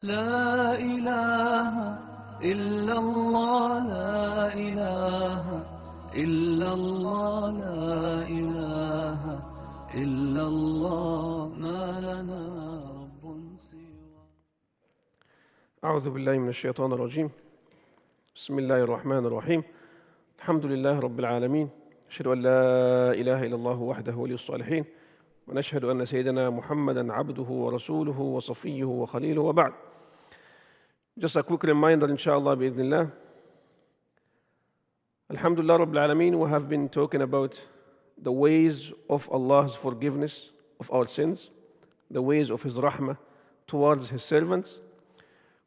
لا إله إلا الله لا إله إلا الله لا إله إلا الله ما لنا رب سوى. أعوذ بالله من الشيطان الرجيم. بسم الله الرحمن الرحيم. الحمد لله رب العالمين. أشهد أن لا إله إلا الله وحده ولي الصالحين، ونشهد أن سيدنا محمدا عبده ورسوله وصفيه وخليله وبعد. Just a quick reminder, inshallah, bi'idhnillah. Alhamdulillah Rabbil Alameen, we have been talking about the ways of Allah's forgiveness of our sins, the ways of His rahmah towards His servants,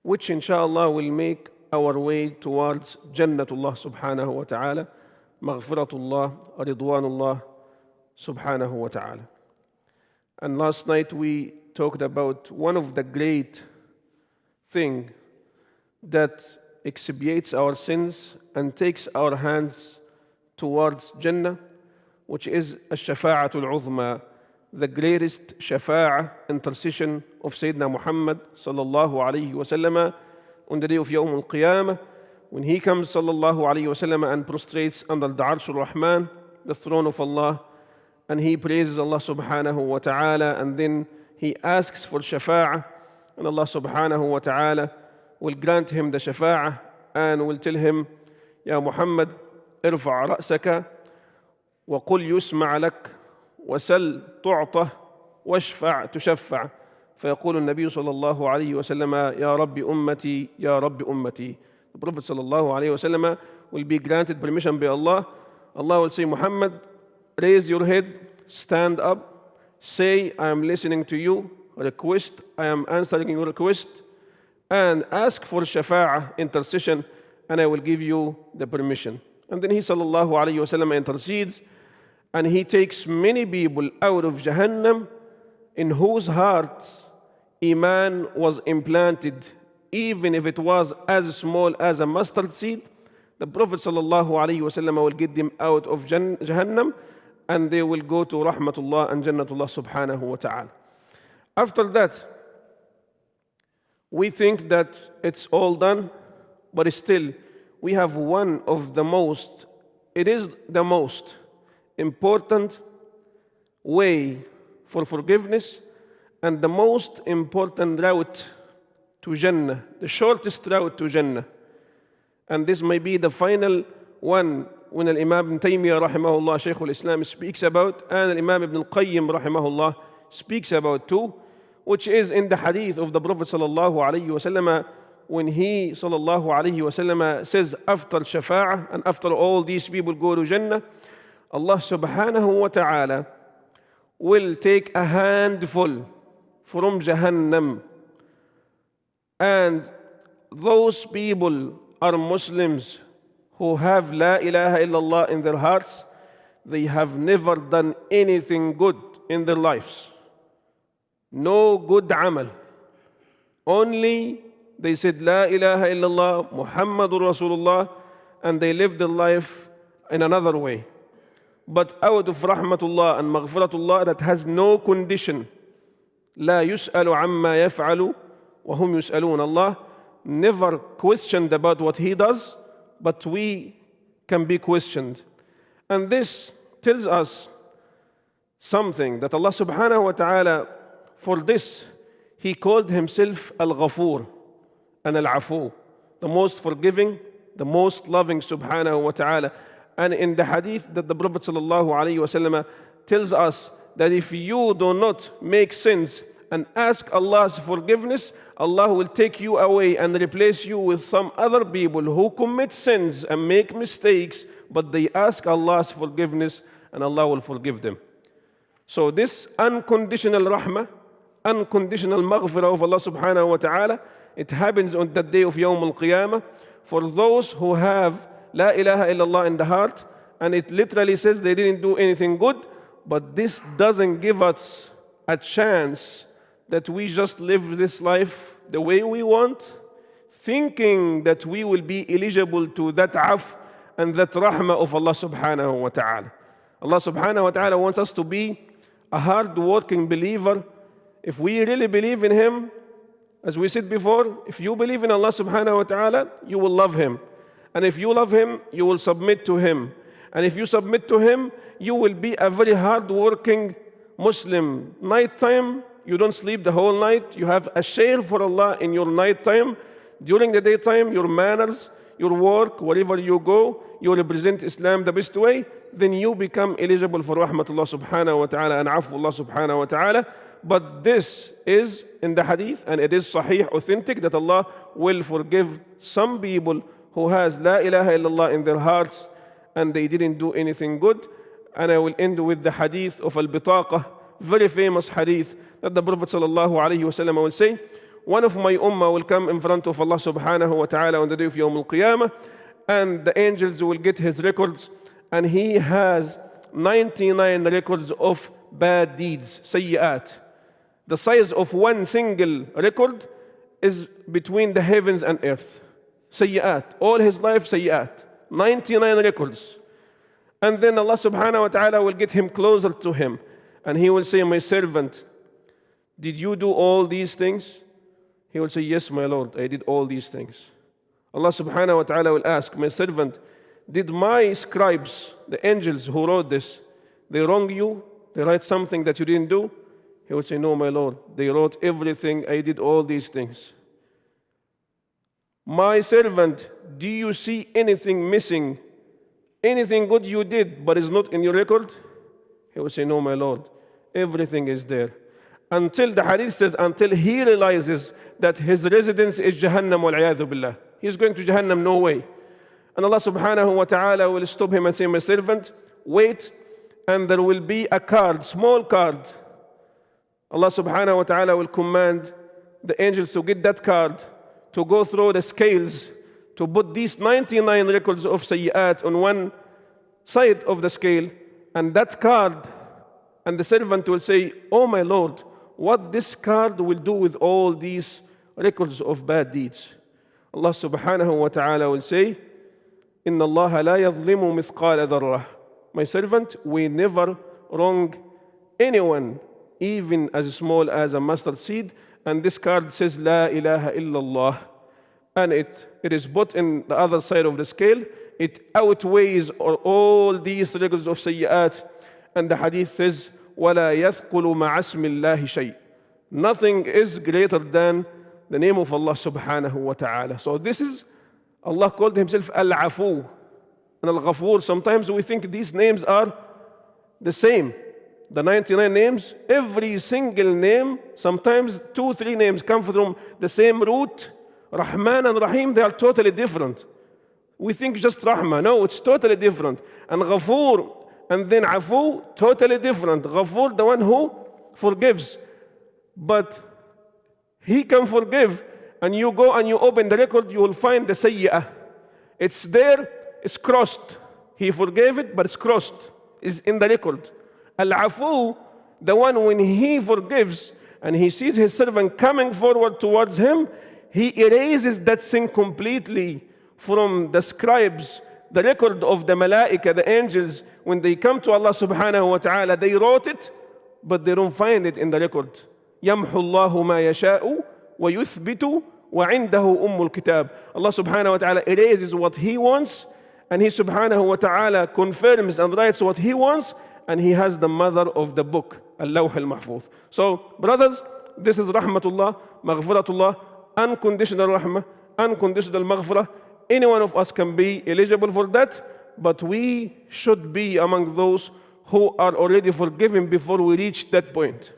which inshallah will make our way towards Jannatullah subhanahu wa ta'ala, maghfiratullah, ridwanullah subhanahu wa ta'ala. And last night we talked about one of the great things that expiates our sins and takes our hands towards Jannah, which is ash-shafa'atul uzma, the greatest shafa'a, intercession of Sayyidina Muhammad sallallahu alayhi wa sallam on the day of Yawm al-Qiyamah, when he comes sallallahu alayhi wa sallam and prostrates under the Arsh al-Rahman, the throne of Allah, and he praises Allah subhanahu wa ta'ala, and then he asks for shafa'a, and Allah subhanahu wa ta'ala will grant him the shafa'a and will tell him, Ya Muhammad, irfa' ra'saka wa qul yusma' lak wa sal tu'tah washfa' tushaffa'. فيقول النبي صلى الله عليه وسلم يا رب أمتي يا رب أمتي. The Prophet صلى الله عليه وسلم will be granted permission by Allah. Allah will say, Muhammad, raise your head, stand up, say, I am listening to you, request, I am answering your request, and ask for shafa'ah, intercession, and I will give you the permission. And then he sallallahu alayhi wa sallam intercedes, and he takes many people out of Jahannam in whose hearts Iman was implanted, even if it was as small as a mustard seed. The Prophet sallallahu alayhi wa sallam will get them out of Jahannam, and they will go to Rahmatullah and Jannatullah subhanahu wa ta'ala. After that, we think that it's all done, but still we have one of the most, it is the most important way for forgiveness and the most important route to Jannah, the shortest route to Jannah. And this may be the final one when Imam Ibn Taymiyyah rahimahullah, Shaykh al-Islam, speaks about, and Imam Ibn al-Qayyim rahimahullah speaks about too, which is in the hadith of the Prophet sallallahu alayhi wa sallam, when he sallallahu alayhi wa sallam says after shafa'ah and after all these people go to Jannah, Allah subhanahu wa ta'ala will take a handful from Jahannam, and those people are Muslims who have La ilaha illallah in their hearts. They have never done anything good in their lives. No good amal. Only they said La ilaha illallah Muhammadur Rasulullah, and they lived their life in another way. But out of rahmatullah and maghfiratullah that has no condition, La yus'alu amma yaf'alu wa hum yus'alun. Allah never questioned about what He does, but we can be questioned. And this tells us something, that Allah subhanahu wa ta'ala, for this, He called Himself Al-Ghafur and Al-Afu, the most forgiving, the most loving subhanahu wa ta'ala. And in the hadith that the Prophet sallallahu alayhi wa sallam tells us that if you do not make sins and ask Allah's forgiveness, Allah will take you away and replace you with some other people who commit sins and make mistakes, but they ask Allah's forgiveness and Allah will forgive them. So this unconditional rahmah, unconditional maghfirah of Allah subhanahu wa ta'ala, it happens on that day of Yawm al-Qiyamah for those who have La ilaha illallah in the heart, and it literally says they didn't do anything good, but this doesn't give us a chance that we just live this life the way we want, thinking that we will be eligible to that af and that rahmah of Allah subhanahu wa ta'ala. Allah subhanahu wa ta'ala wants us to be a hard-working believer. If we really believe in Him, As we said before, if you believe in Allah subhanahu wa ta'ala, you will love Him. And if you love Him, you will submit to Him. And if you submit to Him, you will be a very hard-working Muslim. Nighttime, you don't sleep the whole night. You have a share for Allah in your nighttime. During the daytime, your manners, your work, wherever you go, you represent Islam the best way. Then you become eligible for rahmatullah subhanahu wa ta'ala and afullah subhanahu wa ta'ala. But this is in the hadith, and it is sahih, authentic, that Allah will forgive some people who has la ilaha illallah in their hearts and they didn't do anything good. And I will end with the hadith of al-bitaqah, very famous hadith that the Prophet sallallahu alayhi wa sallam will say, one of my ummah will come in front of Allah subhanahu wa ta'ala on the day of Yawm al-Qiyamah, and the angels will get his records, and he has 99 records of bad deeds, sayyi'at. The size of one single record is between the heavens and earth. Sayyi'at. All his life, sayyi'at. 99 records. And then Allah subhanahu wa ta'ala will get him closer to him. And he will say, my servant, did you do all these things? He will say, yes, my Lord, I did all these things. Allah subhanahu wa ta'ala will ask, my servant, did my scribes, the angels who wrote this, they wrong you? They write something that you didn't do? He would say, no, my Lord, they wrote everything, I did all these things. My servant, do you see anything missing? Anything good you did, but is not in your record? He would say, no, my Lord, everything is there. Until the hadith says, until he realizes that his residence is Jahannam wal-'iyadhu billah. He's going to Jahannam, no way. And Allah subhanahu wa ta'ala will stop him and say, my servant, wait, and there will be a card, small card. Allah subhanahu wa ta'ala will command the angels to get that card, to go through the scales, to put these 99 records of sayyi'at on one side of the scale, and that card, and the servant will say, oh my Lord, what this card will do with all these records of bad deeds. Allah subhanahu wa ta'ala will say, Inna Allah la yadhlimu mithqala dharrah. My servant, we never wrong anyone, even as small as a mustard seed. And this card says, La ilaha illallah. And it is put in the other side of the scale. It outweighs all these records of sayyi'at. And the hadith says, وَلَا يَثْقُلُ مَعَ اسْمِ اللَّهِ شَيْءٍ. Nothing is greater than the name of Allah subhanahu wa ta'ala. So this is, Allah called himself Al-Afu and Al-Ghafur. Sometimes we think these names are the same. The 99 names, every single name, sometimes 2-3 names come from the same root. Rahman and Rahim, they are totally different. We think just Rahma. No, it's totally different. And Ghafur and then Afu, totally different. Ghafur, the one who forgives. But he can forgive. And you go and you open the record, you will find the sayyi'ah. It's there, it's crossed. He forgave it, but it's crossed. It's in the record. Al-Afu, the one when he forgives and he sees his servant coming forward towards him, he erases that sin completely from the scribes, the record of the malaika, the angels. When they come to Allah subhanahu wa ta'ala, they wrote it, but they don't find it in the record. يَمْحُ اللَّهُ مَا يَشَاءُ وَيُثْبِتُ وَعِنْدَهُ أُمُّ الْكِتَابِ. Allah subhanahu wa ta'ala erases what He wants, and He subhanahu wa ta'ala confirms and writes what He wants, and He has the mother of the book, Al-Lawh al-Mahfuz. So, brothers, this is rahmatullah, maghfiratullah, unconditional rahmah, unconditional maghfirah. Any one of us can be eligible for that, but we should be among those who are already forgiven before we reach that point.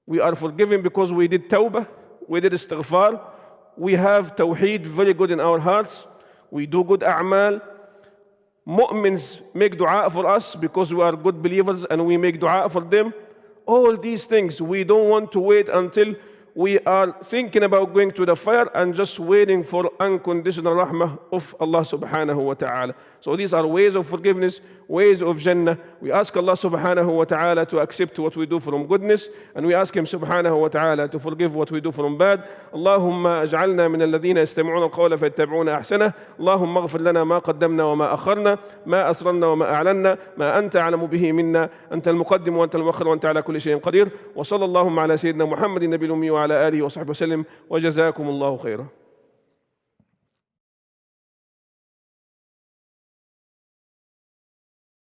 We are forgiven because we did tawbah, we did istighfar, we have tawheed very good in our hearts, we do good a'mal. Mu'mins make dua for us because we are good believers and we make dua for them. All these things, we don't want to wait until we are thinking about going to the fire and just waiting for unconditional rahmah of Allah subhanahu wa ta'ala. So these are ways of forgiveness. ways of Jannah. We ask Allah subhanahu wa ta'ala to accept what we do from goodness, and we ask Him subhanahu wa ta'ala to forgive what we do from bad. Allahumma aj'alna min alladhina yastami'una al-qawla fayattabi'una ahsanah. Allahumma ighfir lana ma qaddamna wa ma akharna, ma asrarna wa ma a'lanna, ma anta a'lamu bihi minna, anta al-muqaddim wa anta al-muakhir wa anta ala kulli shay'in qadir. Wa sallallahu ala sayyidina Muhammadin nabiyil ummi wa ala alihi wa sahbihi wa sallam, wa jazakum Allahu khairan.